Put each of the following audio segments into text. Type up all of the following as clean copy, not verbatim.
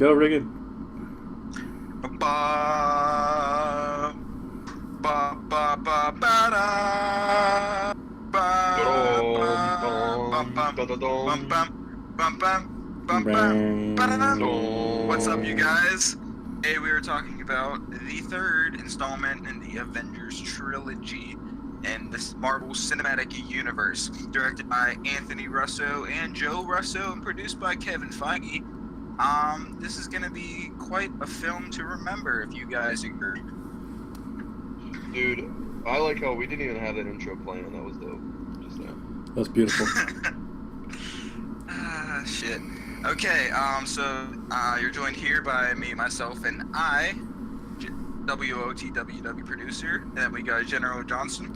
Go, Regan. Ba ba ba ba ba da ba Dum, ba bum dum, bum da, da, bum dum, bum bum bum bum bum ba-da-dum. What's up, you dum. guys? Today we were talking about the third installment in the Avengers trilogy in this Marvel Cinematic Universe, directed by Anthony Russo and Joe Russo, and produced by Kevin Feige. This is gonna be quite a film to remember, if you guys agree. Dude, I like how we didn't even have that intro playing. That was dope. Just saying. That's beautiful. Shit. Okay, you're joined here by me, myself, and I, WOTWW producer, and then we got General Johnson.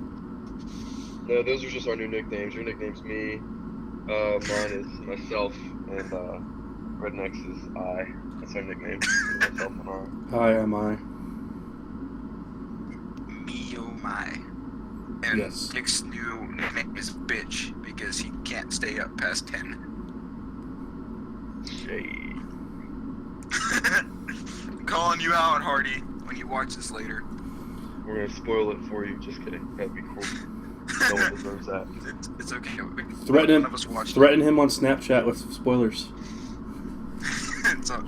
No, those are just our new nicknames. Your nickname's me. Mine is myself, and Rednex is I. That's our nickname. Myself and I. Hi, am I? Me, oh my. And Yes. Nick's new nickname is Bitch, because he can't stay up past 10. Shade. Calling you out, Hardy, when you watch this later. We're gonna spoil it for you. Just kidding. That'd be cool. No one deserves that. It's okay. Threaten None of us watched him on Snapchat with spoilers. It's all...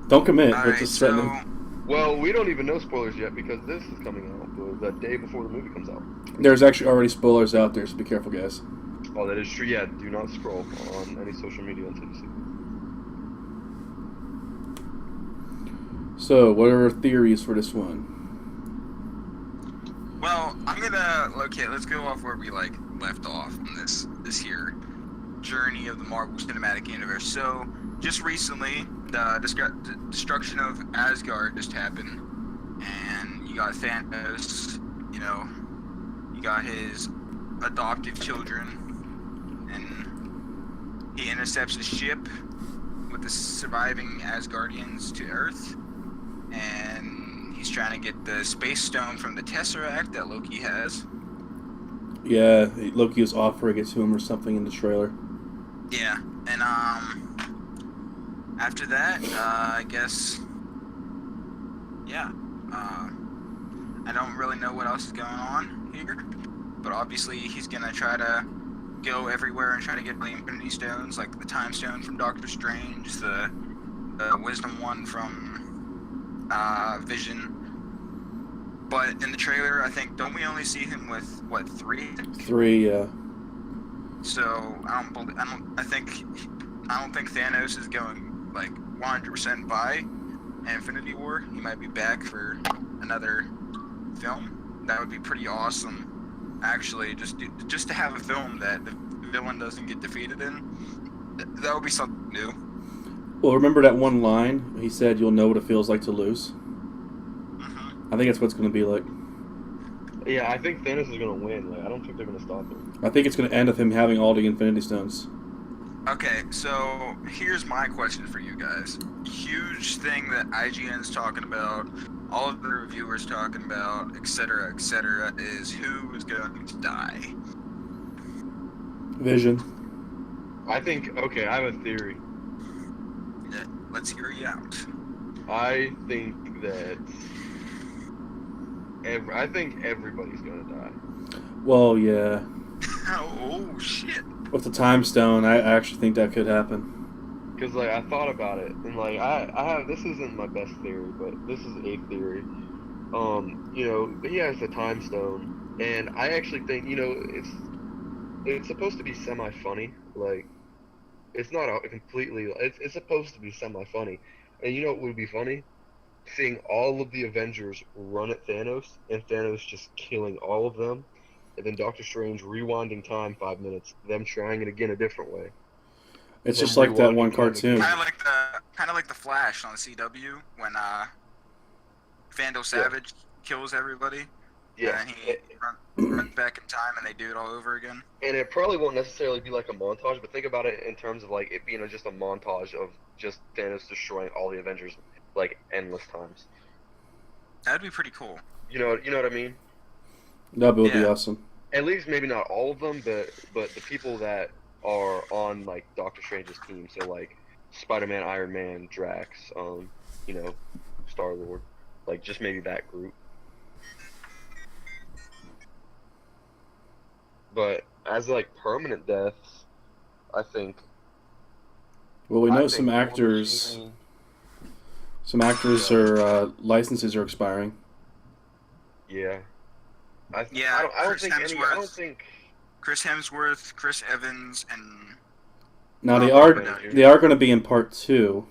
Don't commit, but Alright, just threaten him. Well, we don't even know spoilers yet because this is coming out the day before the movie comes out. There's actually already spoilers out there, so be careful, guys. Oh, that is true. Yeah, do not scroll on any social media until you see it. So, what are our theories for this one? Well, let's go off where we left off on this here journey of the Marvel Cinematic Universe. So, just recently, the destruction of Asgard just happened, and you got Thanos. You got his adoptive children, and he intercepts a ship with the surviving Asgardians to Earth, and he's trying to get the Space Stone from the Tesseract that Loki has. Yeah, Loki was offering it to him or something in the trailer. Yeah, and after that, I guess, yeah, I don't really know what else is going on here, but obviously he's gonna try to go everywhere and try to get the Infinity Stones, like the Time Stone from Doctor Strange, the Wisdom One from Vision. But in the trailer, I think, don't we only see him with what, 3? 3, yeah. So I don't think Thanos is going 100% by Infinity War. He might be back for another film. That would be pretty awesome, actually. Just to have a film that the villain doesn't get defeated in. That would be something new. Well, remember that one line? He said, "You'll know what it feels like to lose." Mm-hmm. I think that's what it's going to be like. Yeah, I think Thanos is gonna win. I don't think they're gonna stop him. I think it's going to end with him having all the Infinity Stones. Okay, so here's my question for you guys. Huge thing that IGN's talking about, all of the reviewers talking about, etc., is who is going to die. Vision. I think. Okay, I have a theory. Yeah, let's hear you out. I think that. I think everybody's gonna die. Well, yeah. Oh shit. With the Time Stone, I actually think that could happen. Cause I thought about it, and I have, this isn't my best theory, but this is a theory. He has the Time Stone, and I actually think it's supposed to be semi-funny. It's not completely. It's supposed to be semi-funny, and you know what would be funny? Seeing all of the Avengers run at Thanos, and Thanos just killing all of them, and then Doctor Strange rewinding time 5 minutes, them trying it again a different way. It's Them just like that rewinding one time cartoon. again. Kind of like the Flash on CW when Vandal Savage kills everybody. Yeah. And he runs back in time, and they do it all over again. And it probably won't necessarily be like a montage, but think about it in terms of it being just a montage of just Thanos destroying all the Avengers endless times. That'd be pretty cool. You know what I mean? That would be awesome. At least maybe not all of them, but the people that are on Doctor Strange's team. So Spider-Man, Iron Man, Drax, you know, Star-Lord, like just maybe that group. But as like permanent deaths, I think Well, we I know think some War actors. Machine. Some actors Yeah, are licenses are expiring. yeah. Yeah, I don't think any. I don't think Chris Hemsworth, Chris Evans, and Now they Robert Robert are Downey Downey. they Jr. are going to be in part two,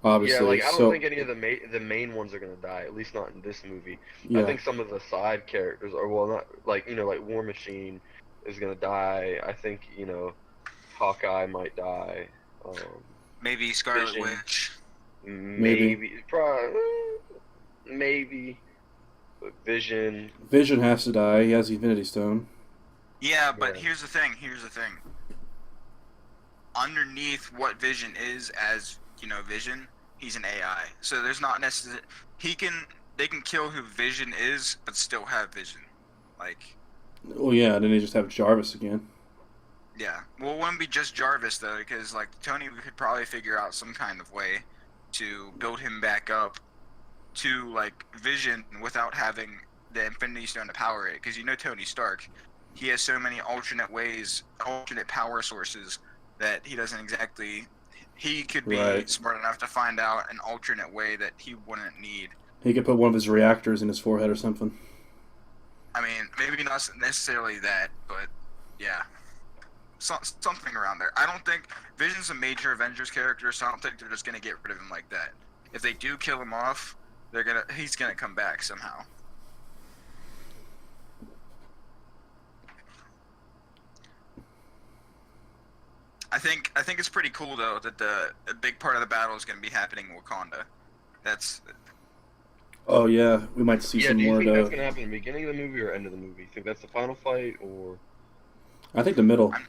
Yeah, obviously. like I don't So think any of the main ones are gonna die. At least not in this movie. I yeah, think some of the side characters are well, not like like War Machine is gonna die. I think Hawkeye might die. Um, Maybe Scarlet Vision Witch. maybe maybe probably maybe but Vision. Vision has to die. He has the Infinity Stone. Yeah, but Yeah. here's the thing. Here's the thing. Underneath what Vision is as Vision, he's an AI. So there's not necessarily he can they can kill who Vision is, but still have Vision. Like, Oh yeah, then they just have Jarvis again. yeah. Well, it wouldn't be just Jarvis though, because like Tony could probably figure out some kind of way to build him back up to like Vision without having the Infinity Stone to power it. Because Tony Stark, he has so many alternate power sources that he doesn't exactly. He could be Right. smart enough to find out an alternate way that he wouldn't need. He could put one of his reactors in his forehead or something. I mean, maybe not necessarily that, but yeah, something around there. I don't think Vision's a major Avengers character, so I don't think they're just gonna get rid of him like that. If they do kill him off, he's gonna come back somehow. I think it's pretty cool though that a big part of the battle is going to be happening in Wakanda. That's Oh yeah, we might see Yeah. some Do you more. think that's gonna happen in the beginning of the movie or end of the movie? You think that's the final fight or I think the middle. I'm,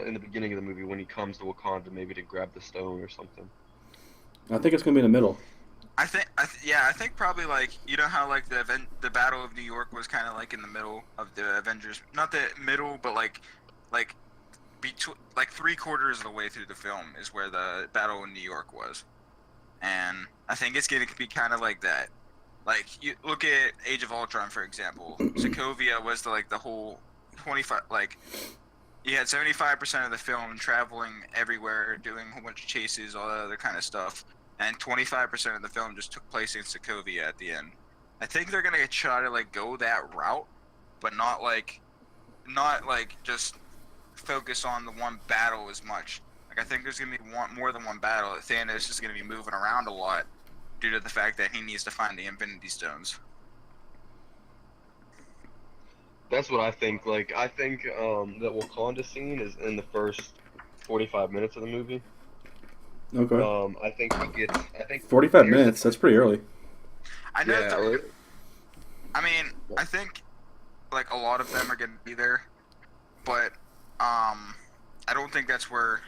in the beginning of the movie when he comes to Wakanda maybe to grab the stone or something? I think it's gonna be in the middle. I think probably like how like the Battle of New York was kind of like in the middle of the Avengers, not the middle, but like between like 3/4 of the way through the film is where the Battle of New York was, and I think it's gonna be kind of like that. Like you look at Age of Ultron for example, Sokovia was the whole 25 like. You had 75% of the film traveling everywhere, doing a whole bunch of chases, all that other kind of stuff, and 25% of the film just took place in Sokovia at the end. I think they're gonna try to like go that route, but not like just focus on the one battle as much. Like I think there's gonna be more than one battle. Thanos is gonna be moving around a lot due to the fact that he needs to find the Infinity Stones. That's what I think. Like, I think that Wakanda scene is in the first 45 minutes of the movie. Okay. I think he gets. I think 45 here's minutes. That's pretty early. I know. yeah. I mean, I think like a lot of them are gonna be there, but I don't think that's where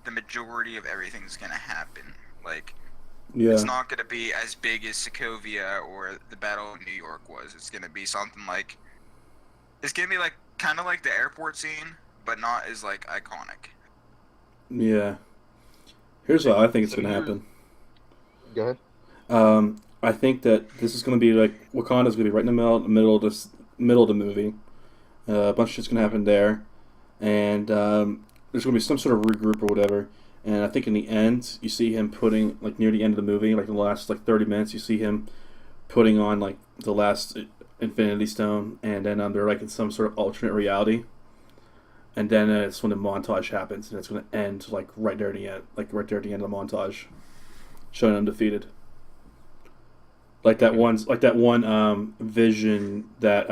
the majority of everything's gonna happen. Like, Yeah. it's not gonna be as big as Sokovia or the Battle of New York was. It's gonna be something like it's gonna be like kind of like the airport scene, but not as like iconic. Yeah. Here's what I think it's So gonna here's- happen. Go ahead. I think that this is gonna be like Wakanda's gonna be right in the middle of the movie. A bunch of shit's gonna happen there, and there's gonna be some sort of regroup or whatever. And I think in the end, you see him putting like near the end of the movie, like the last like 30 minutes, you see him putting on like the last Infinity Stone, and then they're like in some sort of alternate reality. And then it's when the montage happens, and it's going to end like right there at the end, right there at the end of the montage, showing them defeated. Like that one vision that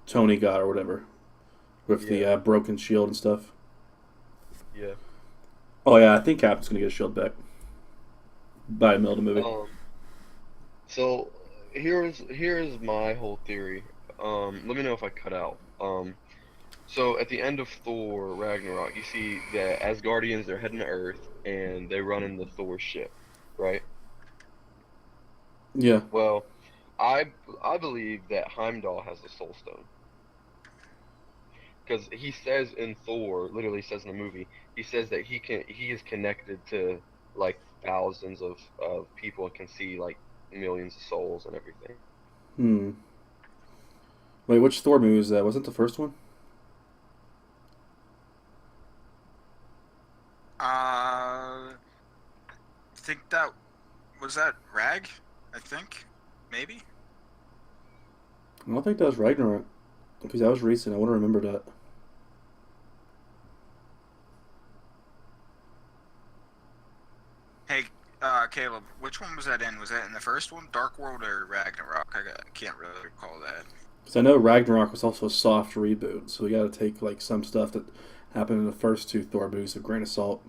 Tony got or whatever, with the Yeah. broken shield and stuff. Yeah. Oh yeah, I think Cap's going to get his shield back by the middle of the movie. So here's my whole theory. Let me know if I cut out. So at the end of Thor Ragnarok, you see the Asgardians, they're heading to Earth and they run into Thor's ship, right? Yeah. Well, I believe that Heimdall has the Soul Stone. because he says in Thor, literally says in the movie, he says that he is connected to like thousands of people and can see like millions of souls and everything. Hmm. Wait, which Thor movie was that? Wasn't the first one? I think that was that Rag. I think maybe. I don't think that was Ragnarok. Because that was recent. I would have remembered that. Hey, Caleb, which one was that in? Was that in the first one, Dark World or Ragnarok? Can't really recall that. Because I know Ragnarok was also a soft reboot, so we got to take like some stuff that happened in the first two Thor movies with a grain of salt.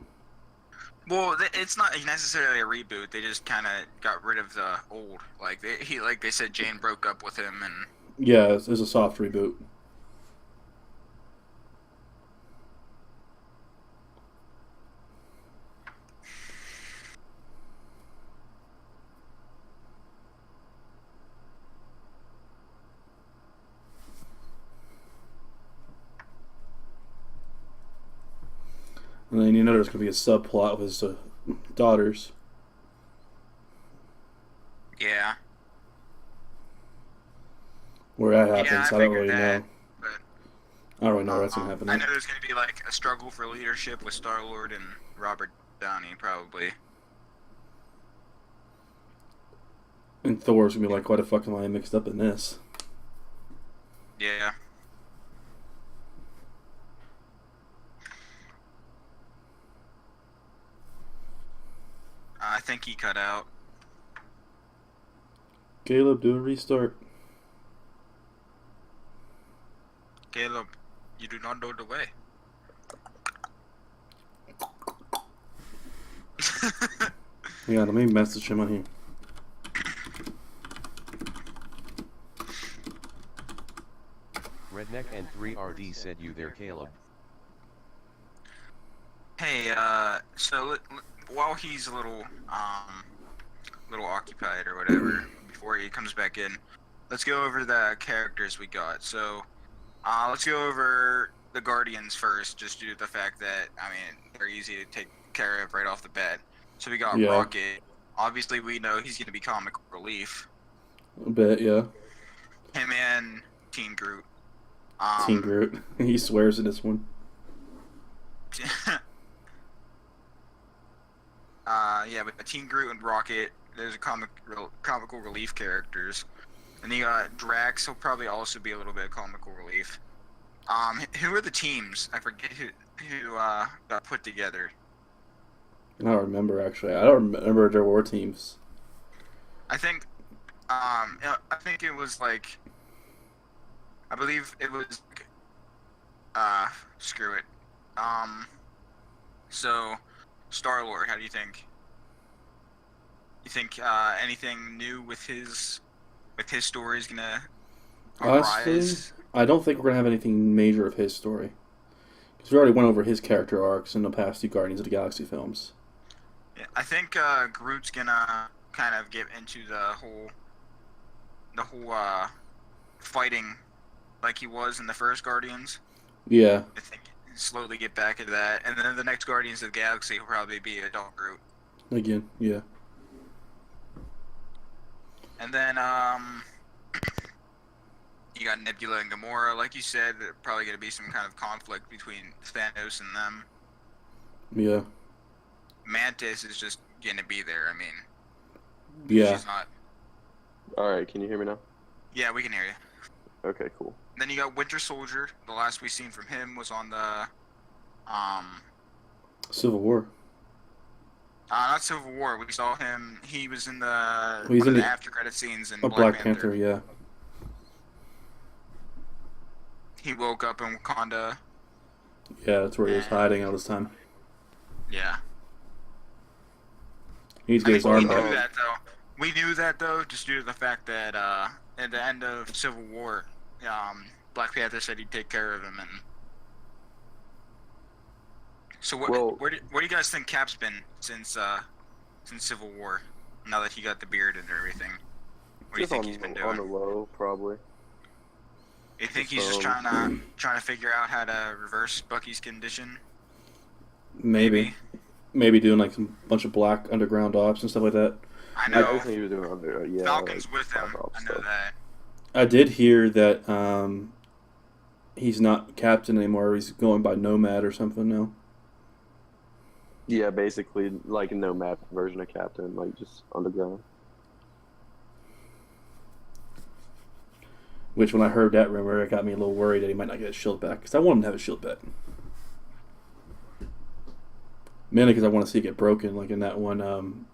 Well, it's not necessarily a reboot. They just kind of got rid of the old. Like they said, Jane broke up with him, and Yeah, it was a soft reboot. And then you know there's going to be a subplot with his daughters. yeah, Where that happens, yeah, I I don't figured really that. know. But I don't really know what's going to happen I there. know there's going to be like a struggle for leadership with Star Lord and Robert Downey, probably. And Thor's going to be like, why the fuck am I mixed up in this? Yeah. I think he cut out. Caleb, do a restart. Caleb, you do not know the way. Yeah, let me message him on here. Redneck and 3RD said you there, Caleb. Hey, so while he's a little occupied or whatever, before he comes back in, let's go over the characters we got. So, let's go over the Guardians first, just due to the fact that, I mean, they're easy to take care of right off the bat. So we got Yeah. Rocket. Obviously, we know he's going to be comic relief. A bit, yeah. Him and Teen Groot. Teen Groot. He swears in this one. Yeah, but Teen Groot and Rocket, there's a comical relief characters. And you got Drax, he'll probably also be a little bit of comical relief. Who are the teams? I forget who got put together. I don't remember, actually. I don't remember there were teams. I think it was like, I believe it was, screw it. So, Star-Lord, how do you think? You think, anything new with his story is gonna Honestly, arise? I don't think we're going to have anything major of his story. Because we already went over his character arcs in the past two Guardians of the Galaxy films. Yeah, I think, Groot's gonna kind of get into the whole, fighting like he was in the first Guardians. Yeah. I think slowly get back into that, and then the next Guardians of the Galaxy will probably be adult Groot. Again, yeah. And then you got Nebula and Gamora, like you said. There's probably gonna be some kind of conflict between Thanos and them. Yeah. Mantis is just gonna be there. I mean, Yeah. she's not. All right, can you hear me now? Yeah, we can hear you. Okay, cool. Then you got Winter Soldier. The last we seen from him was on the Civil War. not Civil War. We saw him. He was in the He's one in of the the- after credit scenes in A Black Panther, yeah. He woke up in Wakanda. Yeah, that's where he was hiding all this time. Yeah. He needs to I get his mean, we arm knew back. that though. We knew that though, just due to the fact that at the end of Civil War, Black Panther said he'd take care of him. And so, where do you guys think Cap's been since Civil War? Now that he got the beard and everything, what do you Just think he's been on the doing? low, probably. You think he's just trying to figure out how to reverse Bucky's condition? Maybe doing like some bunch of black underground ops and stuff like that. I I know. think he was doing yeah. Falcon's like, with him. pop-up I know stuff. that. I did hear that he's not captain anymore. He's going by Nomad or something now. Yeah, basically like a Nomad version of Captain, like just underground. Which, when I heard that rumor, it got me a little worried that he might not get his shield back. Because I want him to have his shield back. Mainly because I want to see it get broken, like in that one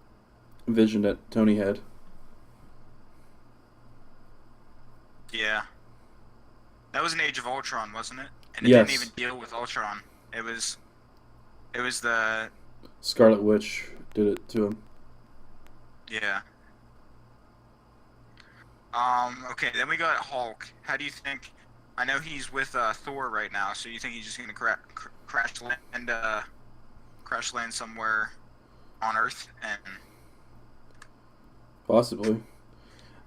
vision that Tony had. Yeah. That was an Age of Ultron, wasn't it? And it Yes. didn't even deal with Ultron. It was the Scarlet Witch did it to him. yeah. Okay, then we got Hulk. How do you think? I know he's with Thor right now, so you think he's just gonna crash land somewhere on Earth and Possibly.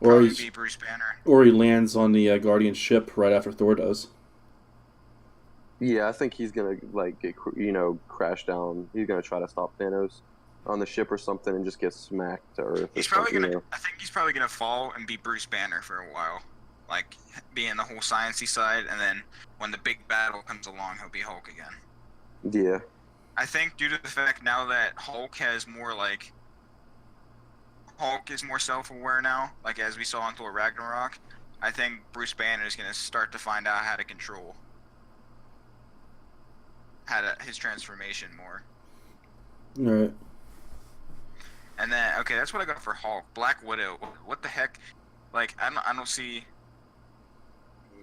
Or probably he's, be Bruce Banner? or he lands on the Guardian ship right after Thor does. Yeah, I think he's gonna like get crash down. He's gonna try to stop Thanos on the ship or something and just get smacked to Earth. He's or probably something, gonna. I think he's probably gonna fall and be Bruce Banner for a while, like being the whole sciencey side, and then when the big battle comes along, he'll be Hulk again. Yeah. I think due to the fact now that Hulk is more self-aware now, like as we saw in Thor Ragnarok. I think Bruce Banner is gonna start to find out how to control his transformation more. Alright. And then, okay, that's what I got for Hulk. Black Widow. What the heck? Like, I don't see.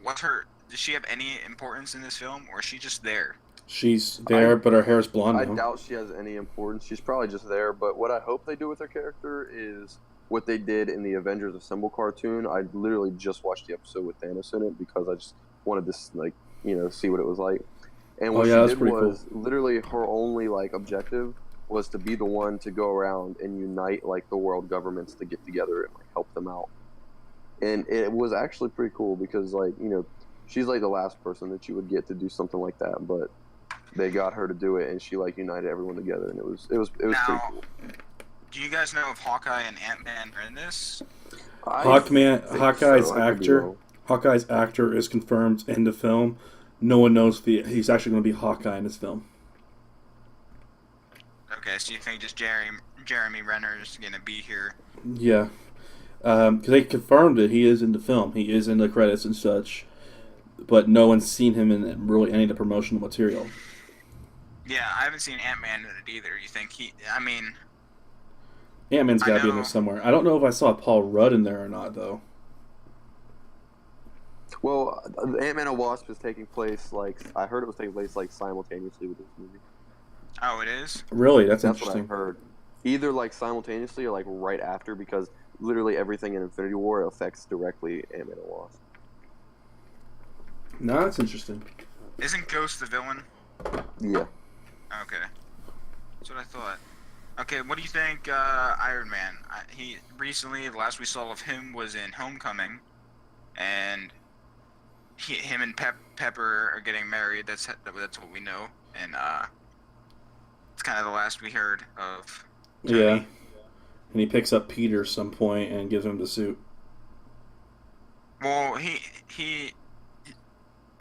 What's her? Does she have any importance in this film, or is she just there? She's there, but her hair's blonde I now. doubt she has any importance. She's probably just there. But what I hope they do with her character is what they did in the Avengers Assemble cartoon. I literally just watched the episode with Thanos in it because I just wanted to see what it was like. And what yeah, she that's did pretty was literally her only objective was to be the one to go around and unite the world governments to get together and help them out. And it was actually pretty cool because she's the last person that you would get to do something like that, but they got her to do it and she united everyone together and it was pretty cool. Do you guys know if Hawkeye and Ant-Man are in this? Hawkeye's actor is confirmed in the film. No one knows if he's actually going to be Hawkeye in this film. Okay, so you think just Jeremy Renner is gonna be here? Yeah, because they confirmed it. He is in the film. He is in the credits and such, but no one's seen him in really any of the promotional material. Yeah, I haven't seen Ant-Man in it either. You think Ant-Man's got to be in know. there somewhere. I don't know if I saw Paul Rudd in there or not, though. Well, Ant-Man and Wasp is taking place I heard it was taking place simultaneously with this movie. Oh, it is? Really, that's What interesting. I heard. Either simultaneously or right after, because literally everything in Infinity War affects directly Ant-Man and Wasp. No, that's interesting. Isn't Ghost the villain? Yeah. Okay, that's what I thought. Okay, what do you think, Iron Man? The last we saw of him was in Homecoming, and him and Pepper are getting married. That's what we know, and it's kind of the last we heard of Tony. Yeah, and he picks up Peter some point and gives him the suit. Well, I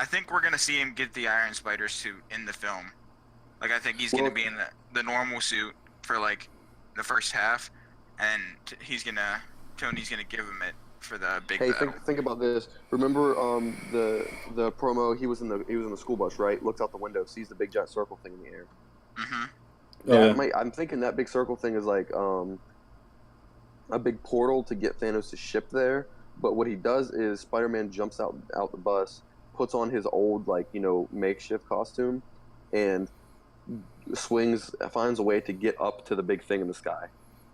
think we're gonna see him get the Iron Spider suit in the film. I think he's gonna be in the normal suit for the first half, and Tony's gonna give him it for the big Hey, battle. think about this. Remember the promo? He was in the school bus, right? Looks out the window, sees the big giant circle thing in the air. Mm-hmm. I'm thinking that big circle thing is a big portal to get Thanos' ship there. But what he does is Spider-Man jumps out the bus, puts on his old makeshift costume, and finds a way to get up to the big thing in the sky,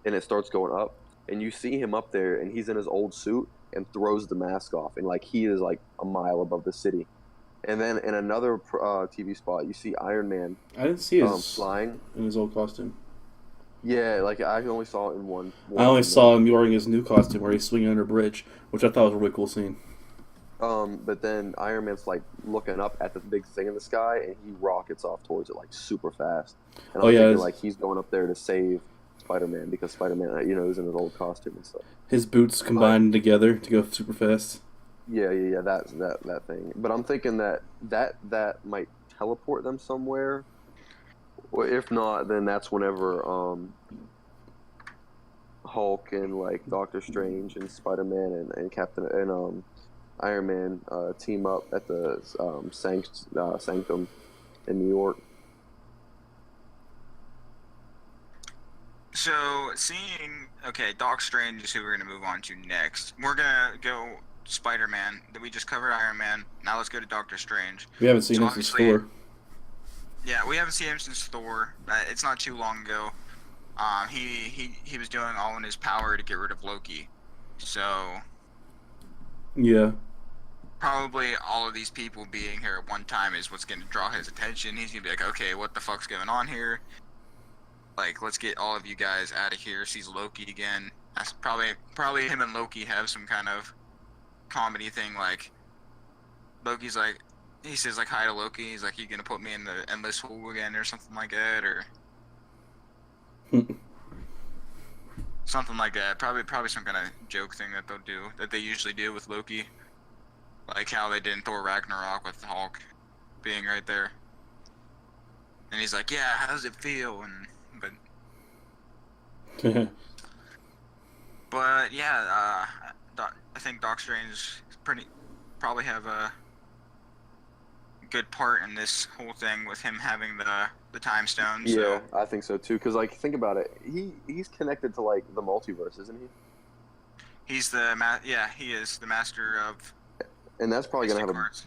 and it starts going up, and you see him up there, and he's in his old suit and throws the mask off, and he is a mile above the city. And then in another TV spot, you see Iron Man. I didn't see his flying in his old costume. Yeah, I only saw it in one. I only saw him wearing his new costume where he's swinging under a bridge, which I thought was a really cool scene. But then Iron Man's like looking up at the big thing in the sky, and he rockets off towards it like super fast. And Oh I'm yeah, thinking like he's going up there to save Spider-Man because Spider-Man, is in his old costume and stuff. his boots combined together to go super fast. Yeah. That thing. But I'm thinking that might teleport them somewhere. Or if not, then that's whenever Hulk and like Doctor Strange and Spider-Man and Captain and Iron Man team up at the Sanctum in New York. So, okay, Doc Strange is who we're gonna move on to next. We're gonna go Spider-Man. We just covered Iron Man. Now let's go to Doctor Strange. We haven't seen So him since obviously- Thor. Yeah, we haven't seen him since Thor. It's not too long ago. He was doing all in his power to get rid of Loki. So Yeah. probably all of these people being here at one time is what's gonna draw his attention. He's gonna be like, okay, what the fuck's going on here? Like, let's get all of you guys out of here. Sees Loki again. That's probably him and Loki have some kind of comedy thing. Like, Loki's like, he says like hi to Loki. He's like, you gonna put me in the endless hole again or something like that, or something like that. Probably some kind of joke thing that they'll do that they usually do with Loki, like how they did in Thor Ragnarok with Hulk being right there. And he's like, yeah, how does it feel? But yeah, I think Doc Strange probably have a good part in this whole thing with him having the time stone. Yeah, So I think so too. Because like, think about it. He's connected to like the multiverse, isn't he? he's he is the master of And that's probably gonna mystic have arts.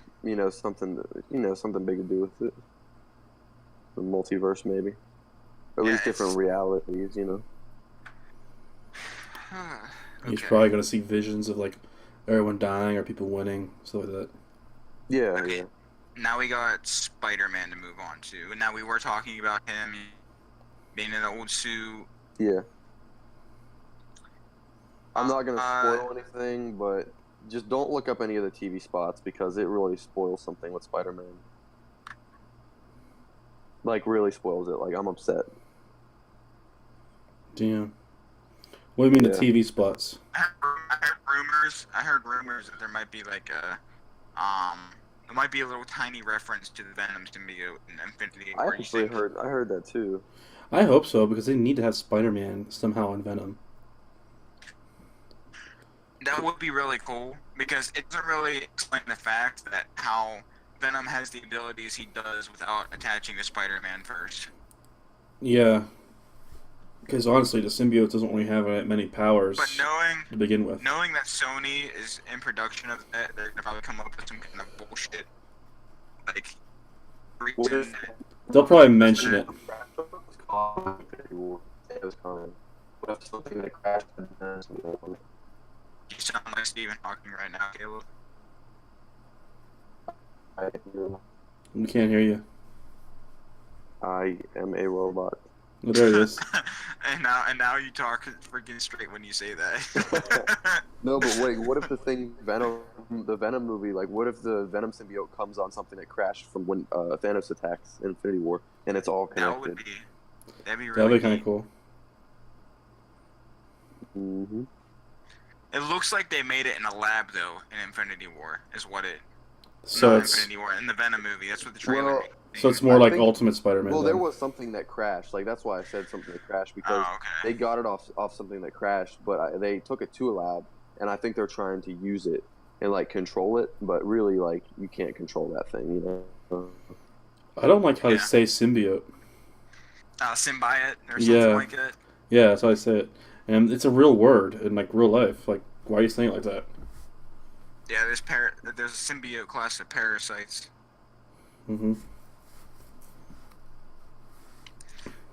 something big to do with it. The multiverse, maybe. At Yeah, least different realities, He's Okay. probably gonna see visions of like everyone dying or people winning, stuff like that. Yeah, Okay. yeah. Now we got Spider-Man to move on to. And now we were talking about him being in the old suit. Yeah. I'm not gonna Uh, spoil anything, but just don't look up any of the TV spots because it really spoils something with Spider-Man. Like, really spoils it. Like, I'm upset. Damn. What do you mean Yeah. the TV spots? I heard rumors that there might be like there might be a little tiny reference to the Venom symbiote in Infinity I War. You actually think- I heard that too. I hope so because they need to have Spider-Man somehow in Venom. That would be really cool because it doesn't really explain the fact that how Venom has the abilities he does without attaching to Spider-Man first. Yeah. Because honestly, the symbiote doesn't really have many powers But to begin with. knowing that Sony is in production of that, they're gonna probably come up with some kind of bullshit like What reason if- that They'll probably mention it. It was coming. What if something that crashed and then you sound like Stephen Hawking right now, Caleb. We can't hear you. I am a robot. Oh, there it is. and now you talk freaking straight when you say that. No, but wait, what if the Venom movie, like, what if the Venom symbiote comes on something that crashed from when Thanos attacks Infinity War, and it's all That'd connected? be really That'd be kind of neat. cool. Mm-hmm. It looks like they made it in a lab though in Infinity War is what it. So not it's Infinity War in the Venom movie. That's what the trailer. Well, made me so it's think. more I like think- Ultimate Spider-Man. Well, then. there was something that crashed. Like, that's why I said something that crashed, because Oh, okay. they got it off something that crashed, but they took it to a lab, and I think they're trying to use it and like control it, but really, like, you can't control that thing, I don't like how Yeah. they say symbiote. Symbiote or something Yeah. like that. Yeah, that's how I say it. And it's a real word in like real life. Like, why are you saying it like that? Yeah, there's a symbiote class of parasites. Mm-hmm.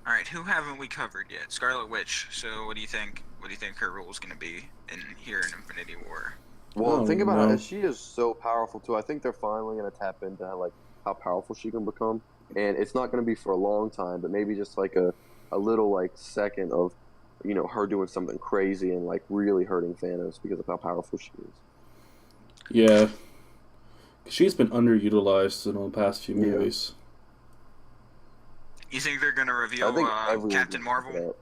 All right, who haven't we covered yet? Scarlet Witch. So what do you think? What do you think her role is going to be in here in Infinity War? Well, Oh, think about no. it. She is so powerful too. I think they're finally gonna tap into like how powerful she can become, and it's not gonna be for a long time, but maybe just like a little like second of, her doing something crazy and like really hurting Thanos because of how powerful she is. Yeah. She's been underutilized in the past few Yeah. movies. You think they're gonna I reveal think everyone's Captain gonna Marvel? pick it up.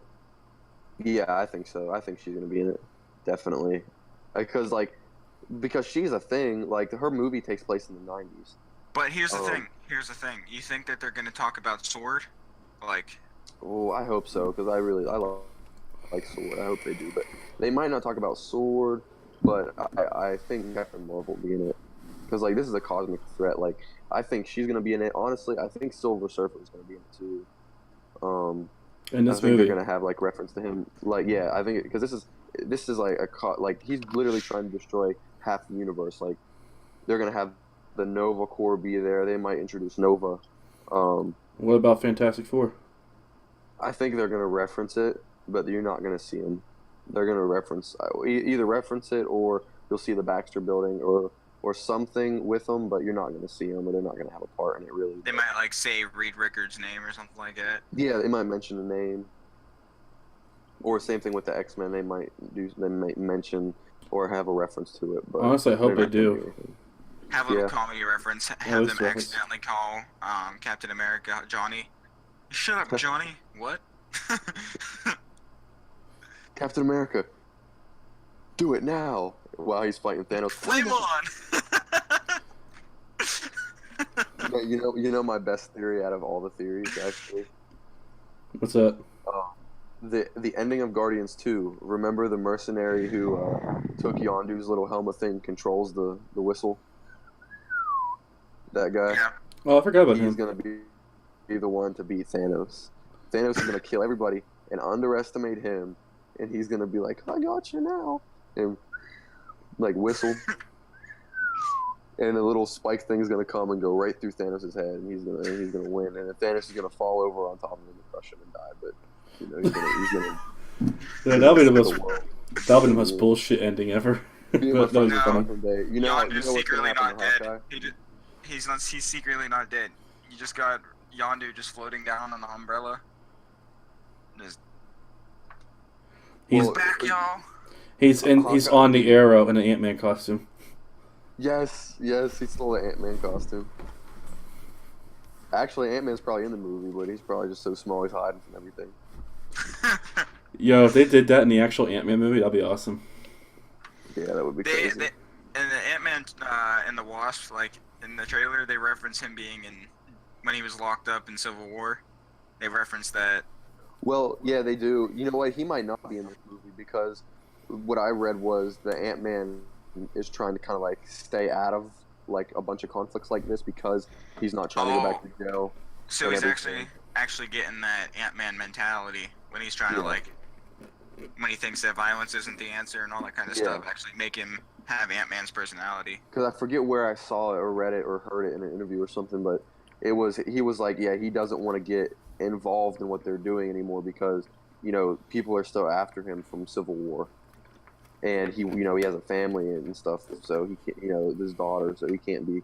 Yeah, I think so. I think she's gonna be in it, definitely. Because she's a thing. Like her movie takes place in the '90s. But here's the Um, thing. Here's the thing. You think that they're gonna talk about Sword? Like, Oh, I hope so because I like Sword. I hope they do, but they might not talk about Sword. But I think Captain Marvel will be in it because like this is a cosmic threat. Like I think she's gonna be in it. Honestly, I think Silver Surfer is gonna be in it too. In I this think movie. they're gonna have like reference to him. Like yeah, I think because this is like like he's literally trying to destroy half the universe. Like they're gonna have the Nova Corps be there. They might introduce Nova. What about Fantastic Four? I think they're gonna reference it, but you're not gonna see them. They're gonna reference either reference it or you'll see the Baxter Building or something with them, but you're not gonna see them, or they're not gonna have a part in it really. they might like say Reed Rickard's name or something like that. Yeah, they might mention the name. Or same thing with the X-Men. They might mention or have a reference to it. But Honestly, I hope they're they not gonna do. anything. Have a little Yeah. comedy reference. least Have them reference. accidentally call Captain America Johnny. Shut up, Johnny. What? Captain America, do it now! While he's fighting Thanos. Flame on! But you know my best theory out of all the theories actually. What's that? The ending of Guardians 2. Remember the mercenary who took Yondu's little helmet thing, controls the whistle. That guy. Yeah. Oh, I forgot about He's him. gonna be the one to beat Thanos. Thanos is gonna kill everybody and underestimate him, and he's gonna be like, "I got you now," and like whistle, and a little spike thing is gonna come and go right through Thanos' head, and he's gonna win, and then Thanos is gonna fall over on top of him and crush him and die. But you know he's gonna Yeah, that'll be the most. the world. That'll be the most bullshit ending ever. Be my But that was No. funny. fucking day. You know Yondu's what's gonna secretly happen not to dead. Hawkeye? He's secretly not dead. You just got Yondu just floating down on the umbrella. Just He's Well, back, y'all. he's on the Arrow in an Ant-Man costume. Yes, he stole the Ant-Man costume. Actually, Ant-Man's probably in the movie, but he's probably just so small he's hiding from everything. Yo, if they did that in the actual Ant-Man movie, that'd be awesome. Yeah, that would be they crazy. and the Ant-Man and the Wasp, like in the trailer, they reference him being in when he was locked up in Civil War. They reference that. Well, yeah, they do. You know what? He might not be in this movie because what I read was the Ant-Man is trying to kind of like stay out of like a bunch of conflicts like this because he's not trying to go back to jail. So and he's everything. actually getting that Ant-Man mentality when he's trying to Yeah. like when he thinks that violence isn't the answer and all that kind of Yeah. stuff. Actually make him have Ant-Man's personality. Because I forget where I saw it or read it or heard it in an interview or something, but he was like, yeah, he doesn't want to get involved in what they're doing anymore because people are still after him from Civil War, and he has a family and stuff, so he can't, his daughter, so he can't be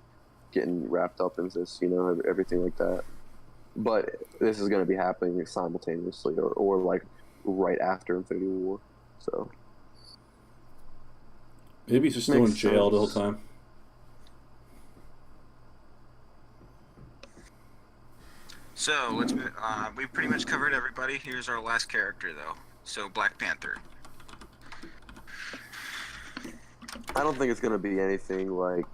getting wrapped up in this, everything like that. But this is going to be happening simultaneously or like right after Infinity War, so. Maybe he's just still in Makes jail the whole sense. time. So we pretty much covered everybody. Here's our last character though. So Black Panther. I don't think it's going to be anything like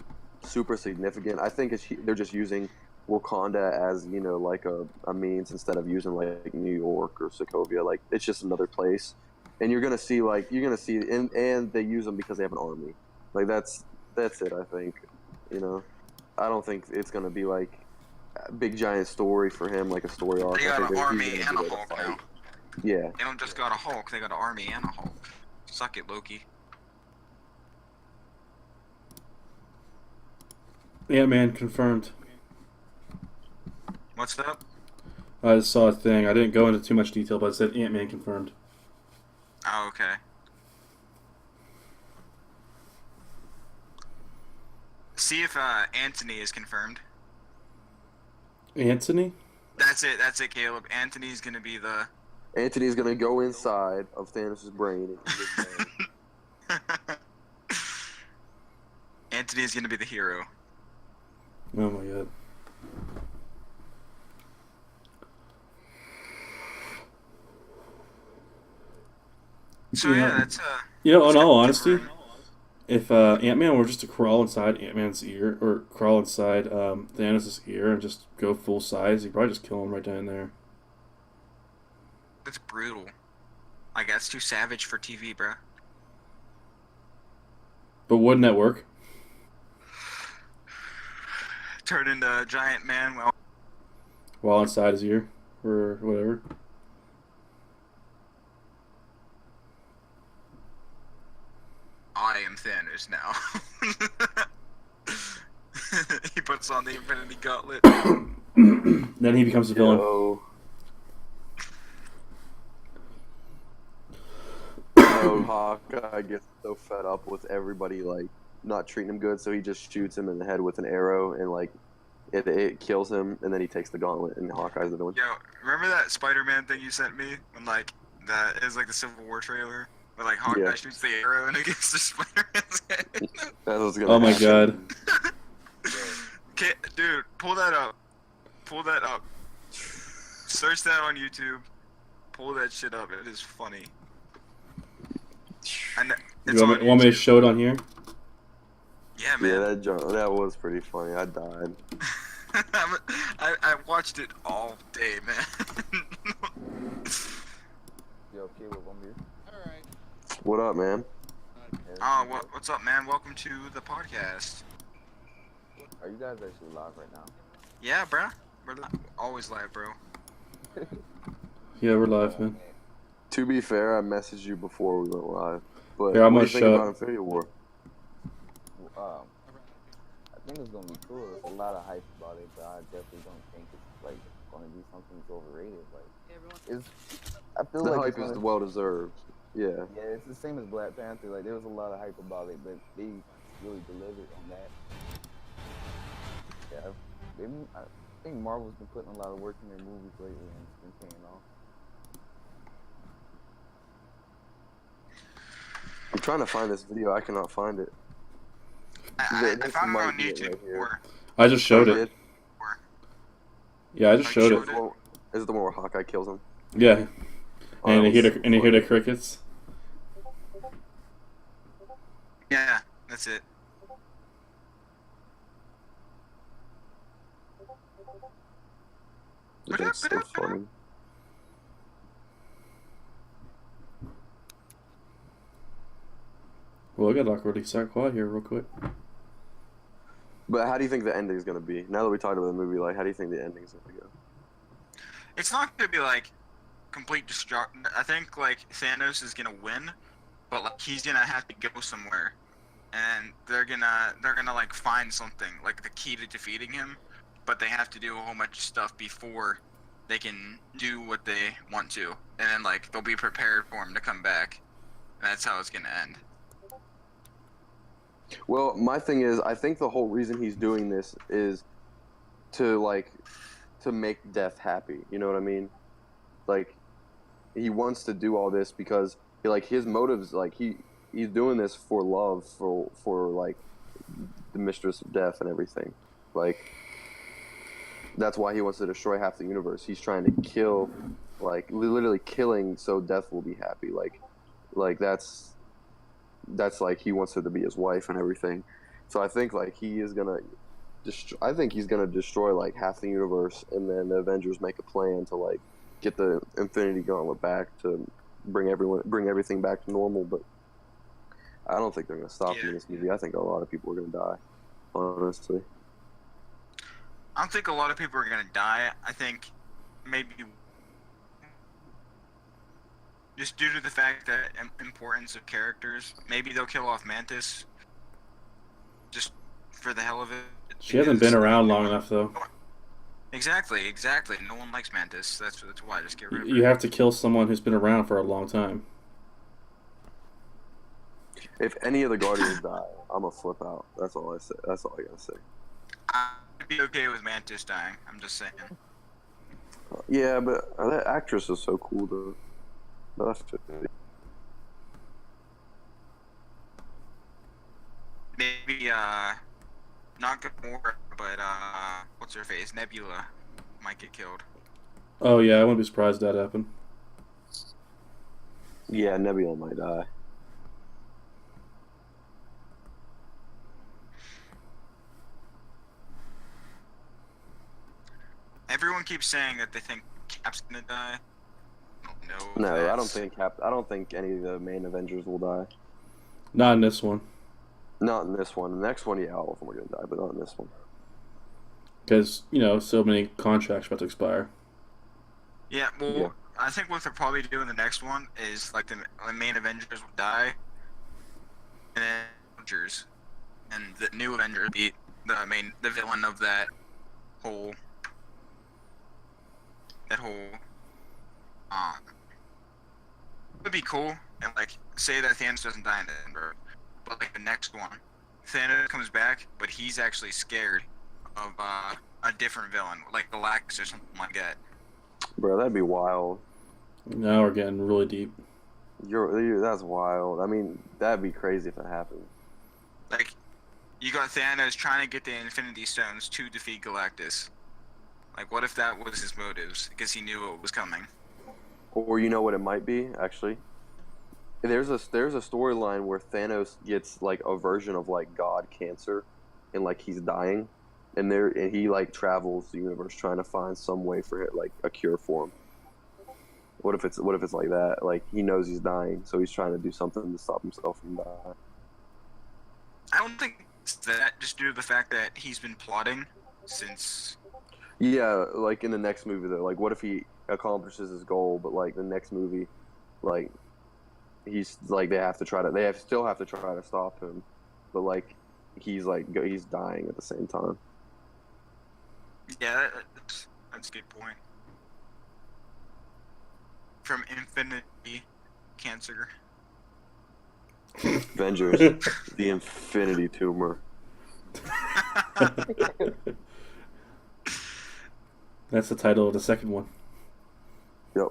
super significant. I think they're just using Wakanda as like a means instead of using like New York or Sokovia. Like it's just another place, and you're gonna see and they use them because they have an army. Like that's it. I think I don't think it's gonna be like a big giant story for him, like a story arc. They I got think an he's army gonna and be a there to Hulk fight. now. Yeah. They don't just got a Hulk, they got an army and a Hulk. Suck it, Loki. Ant-Man confirmed. What's up? I just saw a thing. I didn't go into too much detail, but it said Ant-Man confirmed. Oh, okay. See if Anthony is confirmed. Anthony? That's it, Caleb. Anthony's gonna be the Anthony's gonna go inside of Thanos' brain. And he just, uh, Anthony is gonna be the hero. Oh my god. So yeah, that's You know, in it's all got honesty, different- if Ant-Man were just to crawl inside Ant-Man's ear, or crawl inside Thanos' ear and just go full size, he'd probably just kill him right down there. That's brutal. Like that's too savage for TV, bro. But wouldn't that work? Turn into a giant man. Well, While inside his ear, or whatever. I am Thanos now. He puts on the Infinity Gauntlet. Then he becomes a villain. Hawkeye gets so fed up with everybody like not treating him good, so he just shoots him in the head with an arrow, and like it kills him, and then he takes the gauntlet, and Hawkeye's the villain. Yo, remember that Spider-Man thing you sent me? When like that is like the Civil War trailer, where like Hawkeye Yeah. shoots the arrow and it gets the Spider-Man's head. That was gonna Oh my happen. god. Okay, dude, pull that up. Pull that up. Search that on YouTube. Pull that shit up. It is funny. And it's You on want me to YouTube. show it on here? Yeah, man. Yeah, that was pretty funny. I died. I watched it all day, man. Yo, Caleb, I'm here. What up, man? Oh, what's up, man? Welcome to the podcast. Are you guys actually live right now? Yeah, bruh. We're always live, bro. Yeah, we're live, man. To be fair, I messaged you before we went live. But Here, I'm what do gonna you think shut about up. Infinity War? I think it's gonna be cool. There's a lot of hype about it, but I definitely don't think it's like gonna be something that's overrated. Like, I feel The like hype it's is gonna- well deserved. Yeah. Yeah, it's the same as Black Panther. Like, there was a lot of hype about it, but they really delivered on that. Yeah, I think Marvel's been putting a lot of work in their movies lately, and it's been paying off. I'm trying to find this video. I cannot find it. I This found it might on be it YouTube. right here. Or, I just showed Oh, it. did? Yeah, I just Oh, you showed showed it. it? Is it the one where Hawkeye kills him? Yeah. Oh, And that you was hear the funny. crickets. yeah, that's it. That's so funny. Well, I got awkwardly start quiet here real quick. But how do you think the ending is gonna be? Now that we talked about the movie, like, how do you think the ending is gonna go? It's not gonna be like complete destruction. I think like Thanos is gonna win, but like he's gonna have to go somewhere, and they're gonna like find something like the key to defeating him, but they have to do a whole bunch of stuff before they can do what they want to, and then like they'll be prepared for him to come back. And that's how it's gonna end. Well, my thing is, I think the whole reason he's doing this is to make Death happy. You know what I mean? Like, he wants to do all this because his motives, like he's doing this for love, for like the Mistress of Death and everything. Like, that's why he wants to destroy half the universe. He's trying to kill, like literally killing, so Death will be happy. Like that's like he wants her to be his wife and everything. So I think like he is gonna I think he's gonna destroy like half the universe, and then the Avengers make a plan to like get the Infinity Gauntlet back to bring everything back to normal. But I don't think they're gonna stop him in this movie. I think a lot of people are gonna die, honestly. I don't think a lot of people are gonna die. I think maybe just due to the fact that importance of characters, maybe they'll kill off Mantis just for the hell of it. She hasn't been around long enough, though. Exactly. No one likes Mantis. That's why. Just get rid of her. You have to kill someone who's been around for a long time. If any of the Guardians die, I'm gonna flip out. That's all I say. That's all I gotta say. I'd be okay with Mantis dying. I'm just saying. Yeah, but that actress is so cool though. That's just, Maybe not Gamora, but what's her face? Nebula might get killed. Oh yeah, I wouldn't be surprised if that happened. Yeah, Nebula might die. Everyone keeps saying that they think Cap's gonna die. I don't know. if No, I don't that's- think I don't think any of the main Avengers will die. Not in this one, Not in this one. The next one, yeah, all of them are gonna die, but not in this one. because so many contracts about to expire. Yeah, well, Yeah. I think what they'll probably do in the next one is like the main Avengers will die, and then Avengers, and the new Avengers be the villain of that whole it would be cool, and like say that Thanos doesn't die in the end, but like the next one, Thanos comes back, but he's actually scared of a different villain, like Galactus or something like that. Bro, that'd be wild. Now we're getting really deep. That's wild. I mean, that'd be crazy if that happened. Like, you got Thanos trying to get the Infinity Stones to defeat Galactus. Like, what if that was his motives? Because he knew what was coming. Or you know what it might be, actually? There's a storyline where Thanos gets like a version of like God cancer, and like he's dying, and he like travels the universe trying to find some way for it, like a cure for him. What if it's like that? Like he knows he's dying, so he's trying to do something to stop himself from dying. I don't think it's that, just due to the fact that he's been plotting since. Yeah, like in the next movie though, like what if he accomplishes his goal, but like the next movie, like he's like they still have to try to stop him, but like he's dying at the same time. Yeah, that's a good point. From Infinity Cancer. Avengers, the Infinity Tumor. That's the title of the second one. Yep.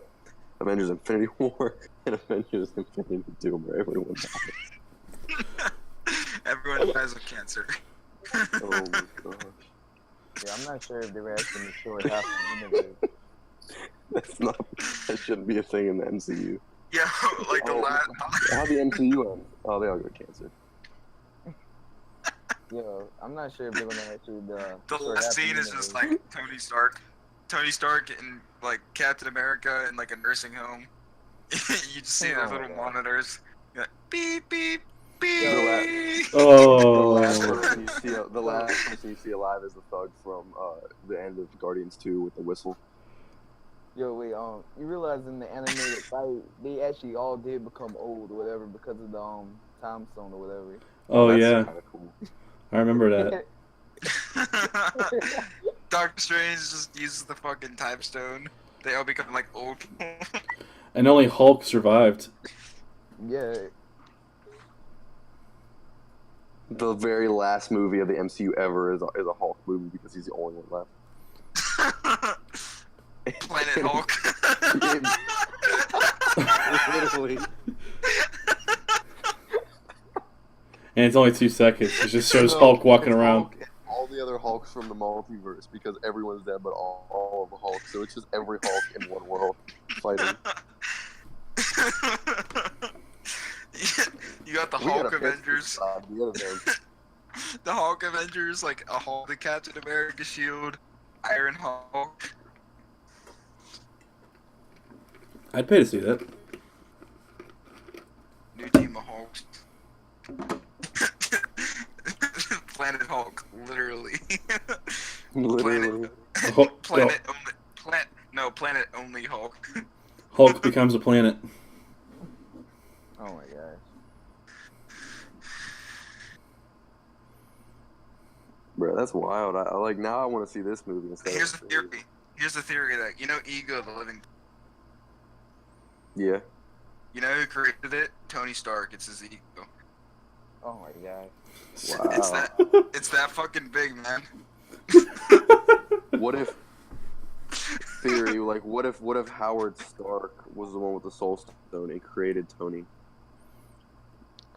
Avengers Infinity War and Avengers Infinity Tumor. Everyone dies. Everyone dies of cancer. Oh my gosh. Yeah, I'm not sure if they were actually sure half the universe. That shouldn't be a thing in the MCU. Yeah, like the last. How the MCU end? Oh, they all get cancer. Yo, I'm not sure if they're gonna actually The last scene is just like Tony Stark and like Captain America in like a nursing home. You just see Oh those my little God. monitors. You're like, beep beep beep. Oh, The last person you see alive is the thug from the end of Guardians 2 with the whistle. Yo, wait, you realize in the animated fight, they actually all did become old or whatever because of the time stone or whatever. oh That's yeah, kinda cool. I remember that. Doctor Strange just uses the fucking time stone. They all become like old. And only Hulk survived. Yeah, The very last movie of the MCU ever is a Hulk movie because he's the only one left. Planet Hulk. Literally. And it's only 2 seconds. It just shows No, Hulk walking it's around. Hulk and all the other Hulks from the multiverse because everyone's dead but all of the Hulks. So it's just every Hulk in one world fighting. You got the We got Hulk a Avengers. The other thing. The Hulk Avengers, like a Hulk, the Captain America shield, Iron Hulk. I'd pay to see that. New team of Hulks. Planet Hulk, literally. Literally. Hulk, Planet only Hulk. Hulk becomes a planet. oh my gosh. Bro, that's wild. I like now I want to see this movie instead Here's of the theory. Here's the theory that Ego the Living. Yeah. You know who created it? Tony Stark. It's his ego. Oh my god. Wow. It's that fucking big, man. What if theory like what if Howard Stark was the one with the Soul Stone and created Tony?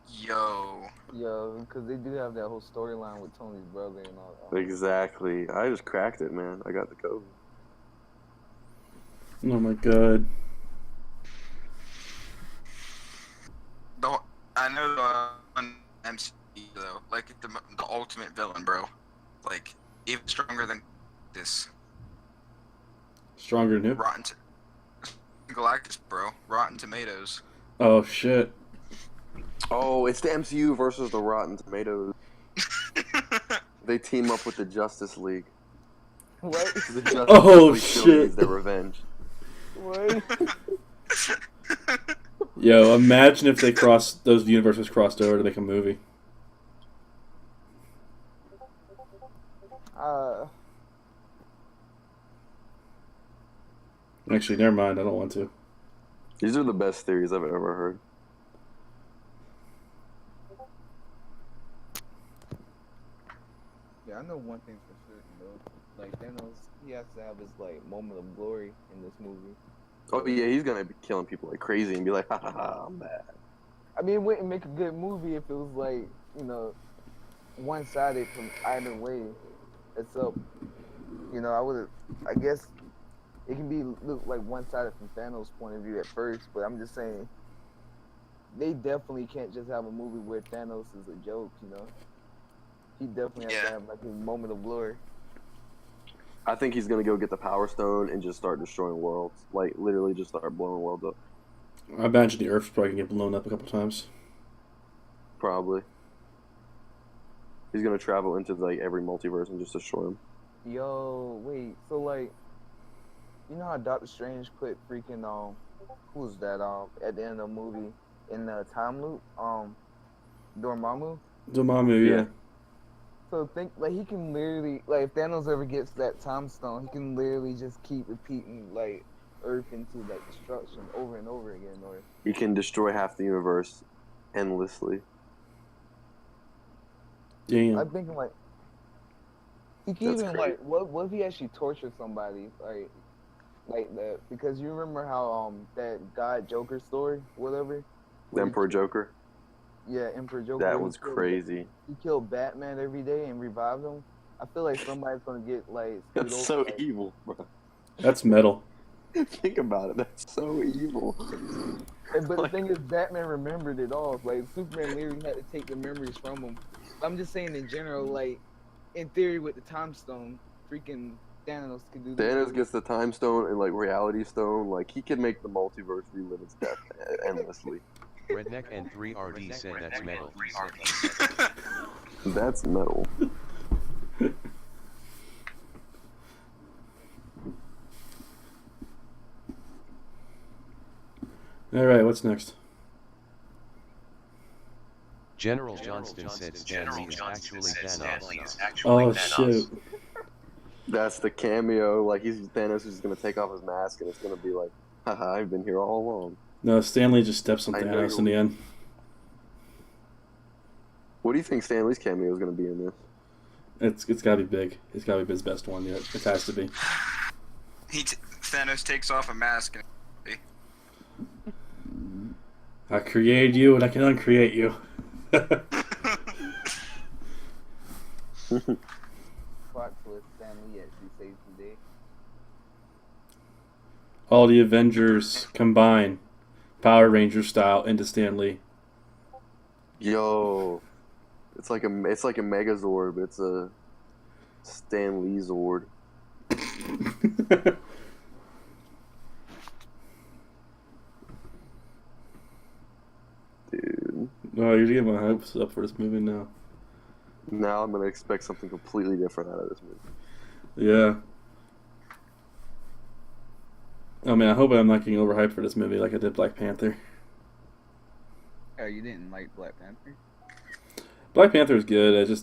Yo. Yo, because they do have that whole storyline with Tony's brother and all. Exactly. I just cracked it, man. I got the COVID. Oh my god. I know on MCU though, like the ultimate villain, bro. Like even stronger than this Stronger than who? Galactus, bro. Rotten Tomatoes. Oh shit. Oh, it's the MCU versus the Rotten Tomatoes. They team up with the Justice League. What? The Justice Oh, League still shit. needs their revenge. What? Yo, imagine if those universes crossed over to make a movie. Actually, never mind. I don't want to. These are the best theories I've ever heard. Yeah, I know one thing for certain though. Like Thanos, he has to have his like moment of glory in this movie. Oh yeah, he's gonna be killing people like crazy and be like, ha ha ha, I'm bad. I mean, it wouldn't make a good movie if it was like, you know, one-sided from either way. Except, you know, I guess it can be look like one-sided from Thanos' point of view at first, but I'm just saying, they definitely can't just have a movie where Thanos is a joke, you know? He definitely has to have like a moment of glory. I think he's gonna go get the Power Stone and just start destroying worlds. Like literally just start blowing worlds up. I imagine the Earth's probably gonna get blown up a couple times. Probably. He's gonna travel into like every multiverse and just destroy them. Yo, wait, so like, you know how Doctor Strange put freaking who's that at the end of the movie in the time loop Dormammu? Dormammu, yeah. So think like he can literally like if Thanos ever gets that time stone, he can literally just keep repeating like Earth into like destruction over and over again, or He can destroy half the universe endlessly. Damn. I'm thinking like he can That's even crazy. like what if he actually tortured somebody like that, because you remember how that God Joker story whatever The Emperor Joker. yeah Emperor Joker That he was killed- crazy. he killed Batman every day and revived him. I feel like somebody's gonna get like screwed That's over, so like, evil, bro. That's metal. Think about it. That's so evil. But the thing is, Batman remembered it all. Like Superman literally had to take the memories from him. I'm just saying in general, like in theory with the Time Stone, freaking Thanos could do this. Thanos gets the Time Stone and like Reality Stone. Like he can make the multiverse relive its death endlessly. Redneck and 3RD said that's metal. That's metal. Alright, what's next? General Johnston said Stan Lee is actually Thanos. Oh shit. That's the cameo. Like Thanos is gonna take off his mask and it's gonna be like, haha, I've been here all along. No, Stanley just steps on I know Thanos in the end. What do you think Stan Lee's cameo is gonna be in this? It's gotta be big. It's gotta be his best one yet. It has to be. Thanos takes off a mask and I created you and I can uncreate you. Plot twist: Stan Lee actually saves the day. All the Avengers combine, Power Ranger style, into Stan Lee. Yo, it's like a Megazord, but it's a Stan Lee Zord. Dude, Oh, you're getting my hopes up for this movie now. now I'm gonna expect something completely different out of this movie. Yeah. I mean, I hope I'm not getting overhyped for this movie like I did Black Panther. Oh, you didn't like Black Panther? Black Panther is good.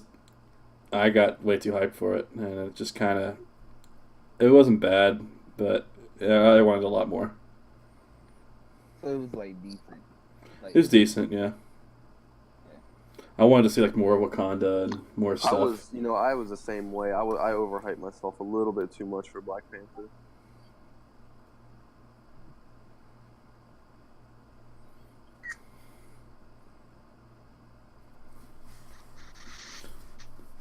I got way too hyped for it, and it just kind of, it wasn't bad, but yeah, I wanted a lot more. So it was like decent. Like, It was decent, yeah. I wanted to see like more Wakanda and more stuff. I was the same way. I overhyped myself a little bit too much for Black Panther.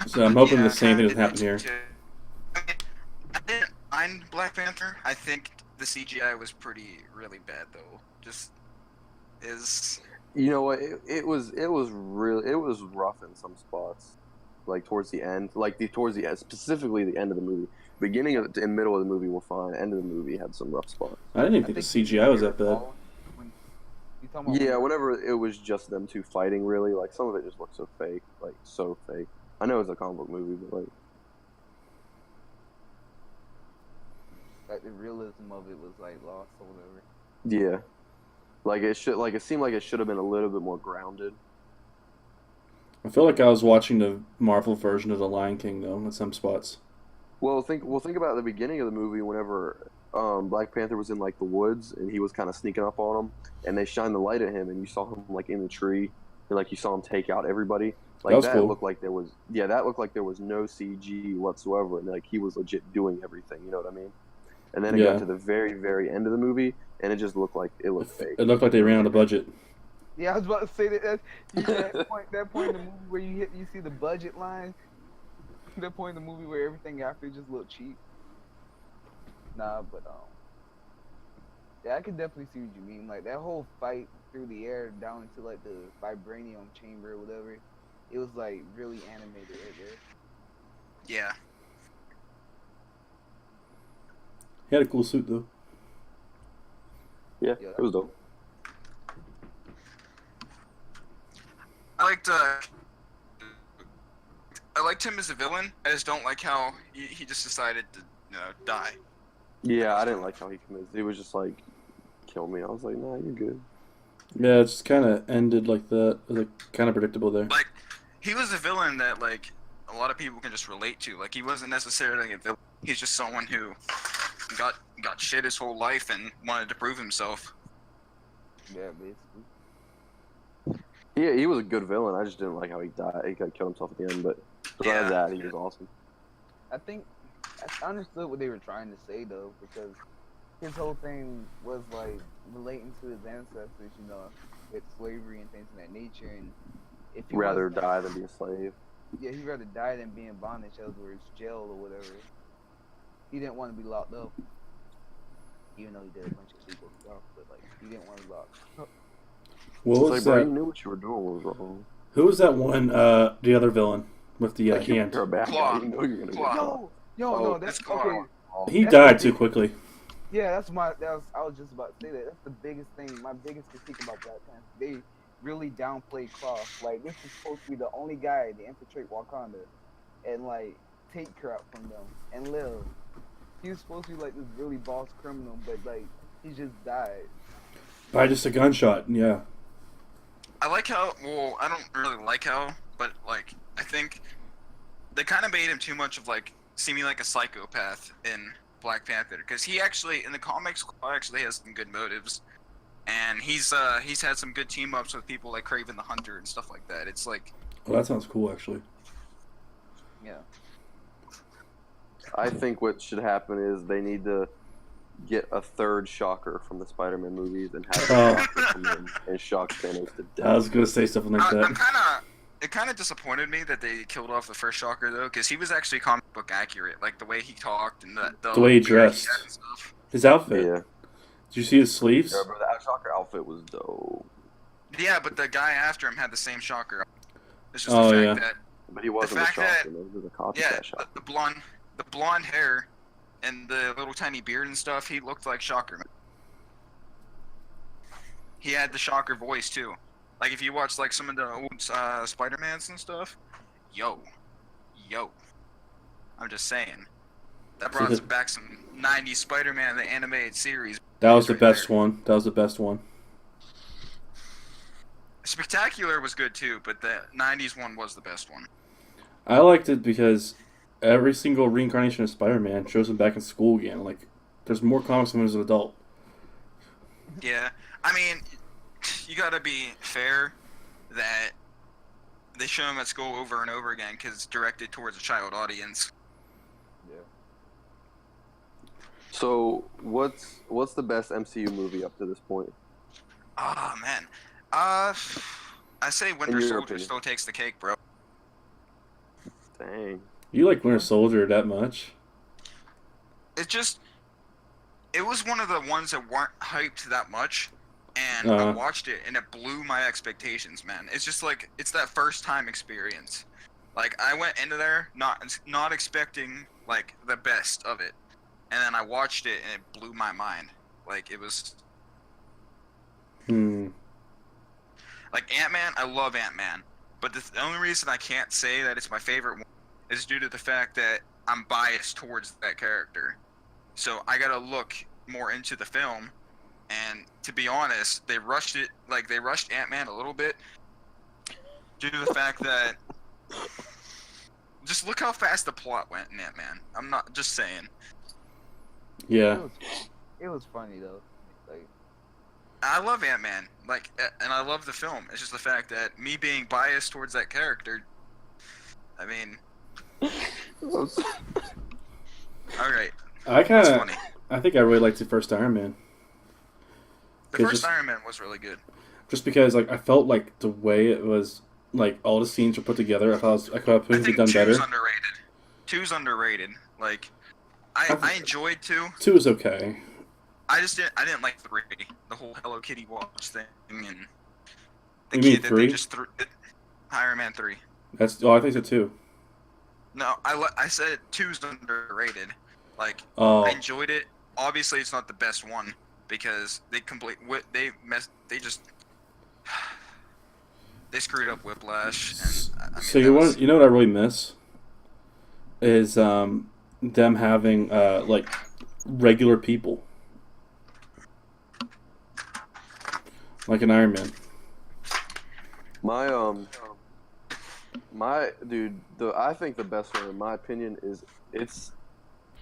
So I'm hoping Yeah, the same thing I doesn't happen here. too. I mean, I didn't mind Black Panther. I think the CGI was really bad though. Just is You know what? It was rough in some spots, like towards the end, towards the end, specifically the end of the movie. Beginning of and middle of the movie were fine. End of the movie had some rough spots. I didn't even think the CGI was that bad. You talking about Yeah, when- whenever it was just them two fighting, really, like some of it just looked so fake, like so fake. I know it's a comic book movie, but like the realism of it was like lost or whatever. yeah, it seemed like it should have been a little bit more grounded. I feel like I was watching the Marvel version of The Lion King though in some spots. Well, think about the beginning of the movie whenever Black Panther was in like the woods and he was kind of sneaking up on them, and they shined the light at him, and you saw him like in the tree, and like you saw him take out everybody. Like That was cool. looked like there was no CG whatsoever, and like he was legit doing everything. You know what I mean? And then it Yeah. got to the very very end of the movie, and it just looked fake. It looked like they ran out of budget. Yeah, I was about to say that. That point in the movie where you see the budget line. That point in the movie where everything after just looked cheap. Nah, but yeah, I can definitely see what you mean. Like that whole fight through the air down into like the vibranium chamber or whatever. It was like really animated right there. yeah. He had a cool suit though. Yeah, Yeah. it was dope. I liked him as a villain. I just don't like how he just decided to die. Yeah, I didn't like how he committed. He was just like, kill me. I was like, nah, you're good. Yeah, it just kind of ended like that. It was like kind of predictable there. Like he was a villain that like a lot of people can just relate to. Like he wasn't necessarily a villain. He's just someone who got shit his whole life and wanted to prove himself. Yeah, basically. Yeah, he was a good villain. I just didn't like how he died. He got killed himself at the end, but besides that, he was awesome. I think I understood what they were trying to say though, because his whole thing was like relating to his ancestors, you know, with slavery and things of that nature. And if he Rather was, die than be a slave. yeah, he'd rather die than be in bondage, elsewhere, jail or whatever. He didn't want to be locked up, even though he did a bunch of legal stuff, but like he didn't want to be locked up. What It's was like, bro, you that? knew what you were doing was wrong. Who was that one? The other villain with the Like, hand. you're a bad Claw. guy. You know you're gonna Claw. Yo, Oh, no, that's it's Claw. okay. He That's died the too big- quickly. Yeah, I was just about to say that. That's the biggest thing. My biggest critique about Black Panther. They really downplayed Claw. Like this is supposed to be the only guy to infiltrate Wakanda and like take crap from them and live. He was supposed to be like this really boss criminal, but like he just died. By just a gunshot. Yeah. I like how. Well, I don't really like how, but like I think they kind of made him too much of like seeming like a psychopath in Black Panther, because he actually in the comics actually has some good motives, and he's had some good team ups with people like Kraven the Hunter and stuff like that. It's like Well, that sounds cool actually. Yeah. I think what should happen is they need to get a third Shocker from the Spider-Man movies and have Shocker come in and shock Thanos to death. I was gonna say something like I'm that. it kind of disappointed me that they killed off the first Shocker though, because he was actually comic book accurate, like the way he talked and the way he beard dressed. had and stuff. His outfit. Yeah. Did you see his sleeves? Yeah, bro, that Shocker outfit was dope. Yeah, but the guy after him had the same Shocker. It's just Oh, the yeah. fact that But he wasn't a fact Shocker, that- man. He was a copycat yeah, Shocker. the blonde hair and the little tiny beard and stuff, he looked like Shocker. Man. He had the Shocker voice too. Like if you watch like some of the old Spider-Mans and stuff, yo. I'm just saying. That brought us back some 90s Spider-Man, the animated series. That was the Right best there. one. That was the best one. Spectacular was good too, but the 90s one was the best one. I liked it because every single reincarnation of Spider-Man shows him back in school again. Like, there's more comics than when he was an adult. Yeah, I mean, you gotta be fair that they show him at school over and over again because it's directed towards a child audience. Yeah. So, what's the best MCU movie up to this point? Ah, man. I say Winter your Soldier opinion. still takes the cake, bro. Dang. You like Winter Soldier that much? It was one of the ones that weren't hyped that much, and I watched it and it blew my expectations, man. It's just like it's that first time experience. Like I went into there not expecting like the best of it, and then I watched it and it blew my mind. Like it was like Ant-Man. I love Ant-Man, but the only reason I can't say that it's my favorite one is due to the fact that I'm biased towards that character. So I gotta look more into the film, and to be honest, they rushed it. Like they rushed Ant-Man a little bit due to the fact that just look how fast the plot went in Ant-Man. I'm not just saying. Yeah. It was funny though. Like I love Ant-Man, like, and I love the film. It's just the fact that me being biased towards that character. I mean, all right. I think I really liked the first Iron Man. The first Iron Man was really good. Just because, like, I felt like the way it was, like, all the scenes were put together, I thought it could have done better. Underrated. 2's underrated. Like, I enjoyed 2. 2 was okay. I didn't like 3. The whole Hello Kitty watch thing and the You kid mean that 3? they just threw. Iron Man 3. I think so too. No, I said 2's underrated. Like, Oh. I enjoyed it. Obviously, it's not the best one because they screwed up Whiplash. And I mean, So you know what I really miss is them having like regular people, like an Iron Man. My dude, I think the best one in my opinion is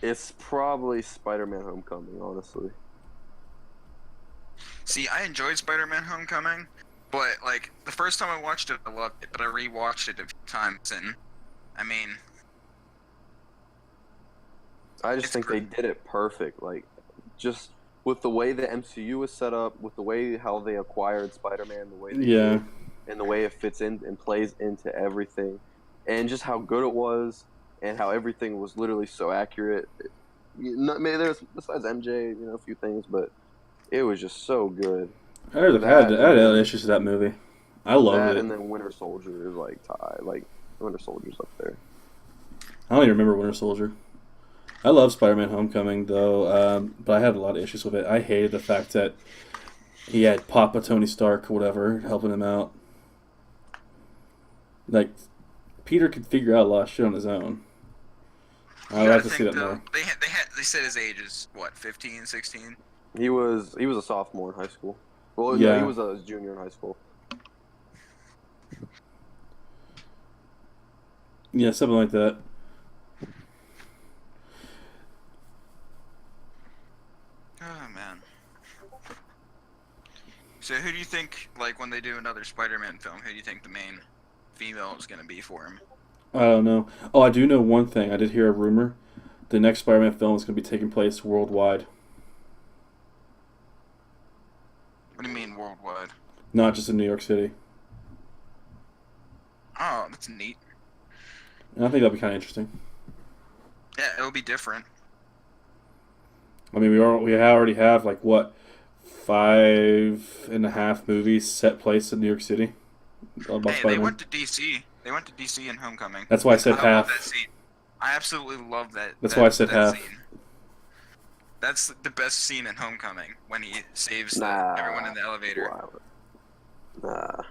it's probably Spider-Man: Homecoming, honestly. See, I enjoyed Spider-Man: Homecoming, but like the first time I watched it, I loved it. But I rewatched it a few times, and I mean, I just think they did it perfect. Like, just with the way the MCU was set up, with the way how they acquired Spider-Man, the way they did, and the way it fits in and plays into everything, and just how good it was, and how everything was literally so accurate. Maybe there's besides MJ, a few things, but it was just so good. I had issues with that movie. I loved it. And then Winter Soldier is like tied. Like Winter Soldier's up there. I don't even remember Winter Soldier. I love Spider-Man: Homecoming though, but I had a lot of issues with it. I hated the fact that he had Papa Tony Stark, or whatever, helping him out. Like, Peter could figure out a lot of shit on his own. I'd like to see that more. They said his age is what, 15, 16? He was a sophomore in high school. Well, yeah, no, he was a junior in high school. Yeah, something like that. Oh man. So who do you think, like, when they do another Spider-Man film, who do you think the main female is going to be for him? I don't know. Oh, I do know one thing. I did hear a rumor. The next Spider-Man film is going to be taking place worldwide. What do you mean worldwide? Not just in New York City. Oh, that's neat. And I think that'll be kind of interesting. Yeah, it'll be different. I mean, we already have, like, what, 5.5 movies set place in New York City? Hey, they went to DC. They went to DC in Homecoming. That's why I said half. Love that scene. I absolutely love that. That's why I said half. Scene. That's the best scene in Homecoming, when he saves everyone in the elevator. Wow. Nah.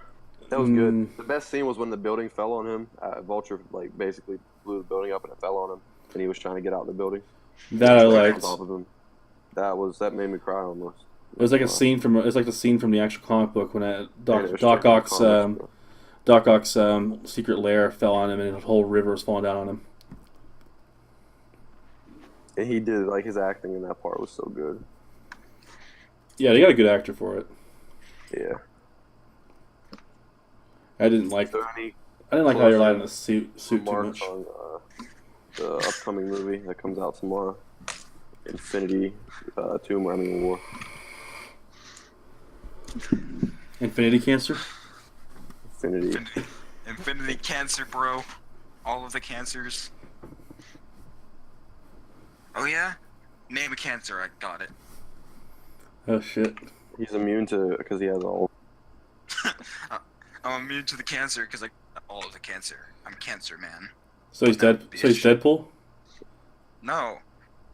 That was good. The best scene was when the building fell on him. Vulture, like, basically blew the building up and it fell on him, and he was trying to get out of the building. That I liked. Off of him. That made me cry almost. It was like a scene from the scene from the actual comic book when Doc Ock's secret lair fell on him and the whole river was falling down on him. And he did, like, his acting in that part was so good. Yeah, they got a good actor for it. Yeah. I didn't like how he relied on the suit too much. On the upcoming movie that comes out tomorrow, Infinity War. Infinity Cancer? Infinity Cancer, bro. all of the cancers. Oh yeah? Name a cancer, I got it. Oh shit. He's immune to because he has all. I'm immune to the cancer because I got all of the cancer. I'm Cancer Man. So he's dead. So he's Deadpool. No.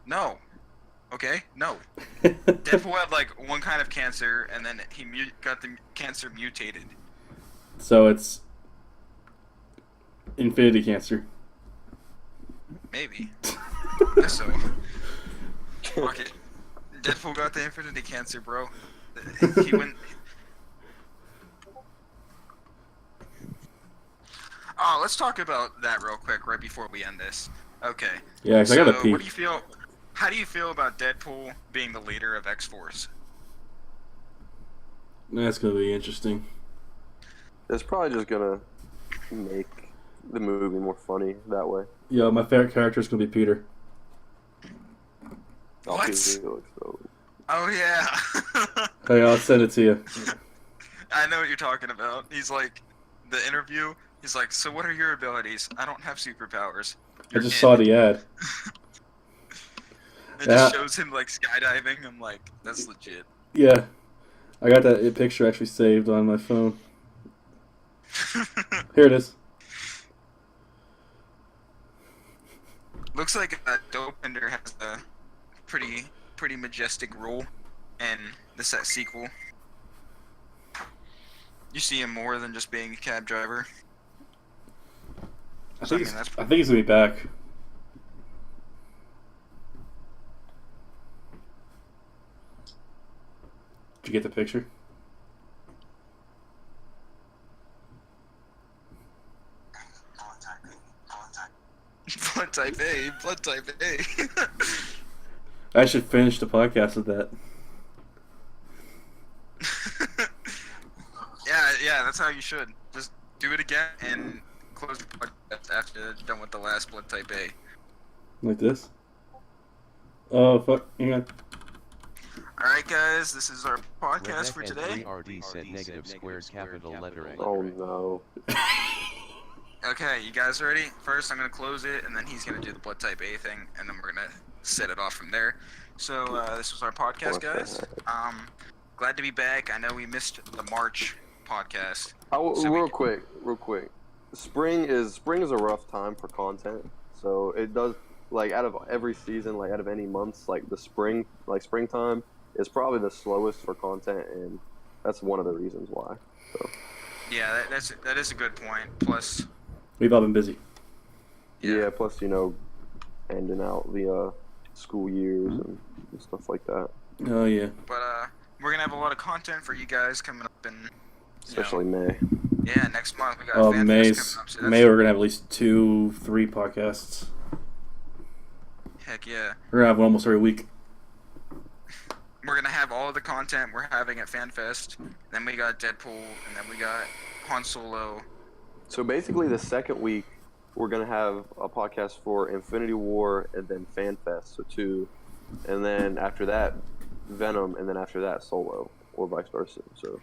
No. Okay? No. Deadpool had like one kind of cancer and then he got the cancer mutated. So it's Infinity Cancer. Maybe. Guess so. Fuck it. Deadpool got the Infinity Cancer, bro. He went. Oh, let's talk about that real quick right before we end this. Okay. Yeah, 'cause I gotta pee. What do you feel? How do you feel about Deadpool being the leader of X-Force? That's gonna be interesting. It's probably just gonna make the movie more funny that way. Yo, my favorite character is gonna be Peter. Oh, What? he looks so- Oh yeah. Hey, I'll send it to you. I know what you're talking about. He's like, the interview. He's like, so what are your abilities? I don't have superpowers. I just saw the ad. It Yeah. just shows him like skydiving. I'm like, that's legit. Yeah, I got that picture actually saved on my phone. Here it is. Looks like Dopinder has a pretty majestic role in the set sequel. You see him more than just being a cab driver. I So, think, that's I think he's gonna be back. Did you get the picture? blood type A, blood type A. I should finish the podcast with that. yeah, that's how you should. Just do it again and close the podcast after you're done with the last blood type A. Like this? Oh, fuck. Hang on. Alright guys, this is our podcast for Rebecca today. 3RD said negative squared capital lettering. Oh no. Okay, you guys ready? First I'm gonna close it and then he's gonna do the blood type A thing and then we're gonna set it off from there. So this was our podcast, guys. Glad to be back. I know we missed the March podcast. Oh, So real quick. Spring is a rough time for content. So it does, like, out of every season, like out of any months, like the springtime is probably the slowest for content, and that's one of the reasons why. So Yeah, that is a good point. Plus, We've all been busy. yeah, plus handing out the school years and stuff like that. Oh, yeah. but we're gonna have a lot of content for you guys coming up in, Especially May. yeah, next month we got Oh, FanFest May's, coming up. So May we're gonna have at least 2-3 podcasts. heck yeah. We're gonna have one almost every week. We're gonna have all of the content we're having at FanFest. Then we got Deadpool, and then we got Han Solo. So basically, the second week we're gonna have a podcast for Infinity War and then FanFest, so 2, and then after that Venom, and then after that Solo, or vice versa. So.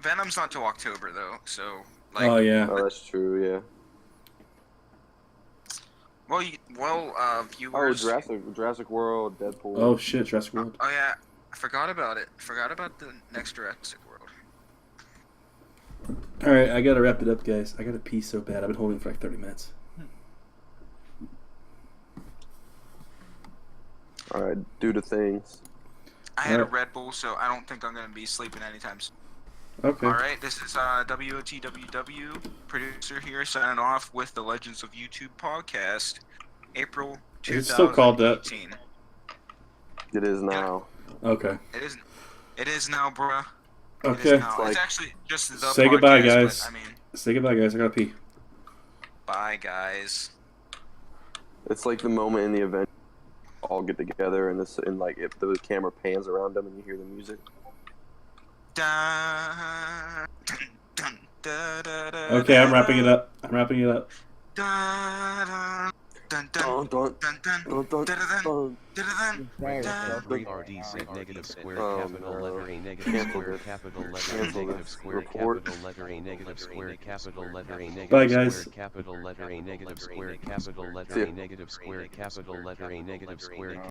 Venom's not till October though, so like. Oh, yeah. Oh, that's true. Yeah. Well, viewers. Jurassic World, Deadpool. Oh, shit. Jurassic World. Oh yeah, I forgot about it. Forgot about the next Jurassic World. Alright, I gotta wrap it up, guys. I gotta pee so bad. I've been holding it for like 30 minutes. All right, do the things. I had a Alright. Red Bull, so I don't think I'm gonna be sleeping anytime soon. Okay. All right, this is WOTWW producer here signing off with the Legends of YouTube podcast, April Is it still called that? 2018. It is now. Okay. It is now, bruh. It Okay. is now. Like- It's actually just the Say goodbye, podcast, guys. but, I mean, Say goodbye, guys. I gotta pee. bye, guys. It's like the moment in the event all get together and like if the camera pans around them and you hear the music. Dun, dun, da, da, da, Okay, I'm da, wrapping it up. I'm wrapping it up. da, da. Dun dun Dun, dun, dun dun dun, dun, dun dun. dun dun. F3RD said negative square Oh, capital no. letter A negative Cancel square this. capital letter A Cancel negative this square report. capital letter A negative square capital letter A negative Bye, square guys. capital letter A negative square capital letter See ya. A negative square capital letter A negative square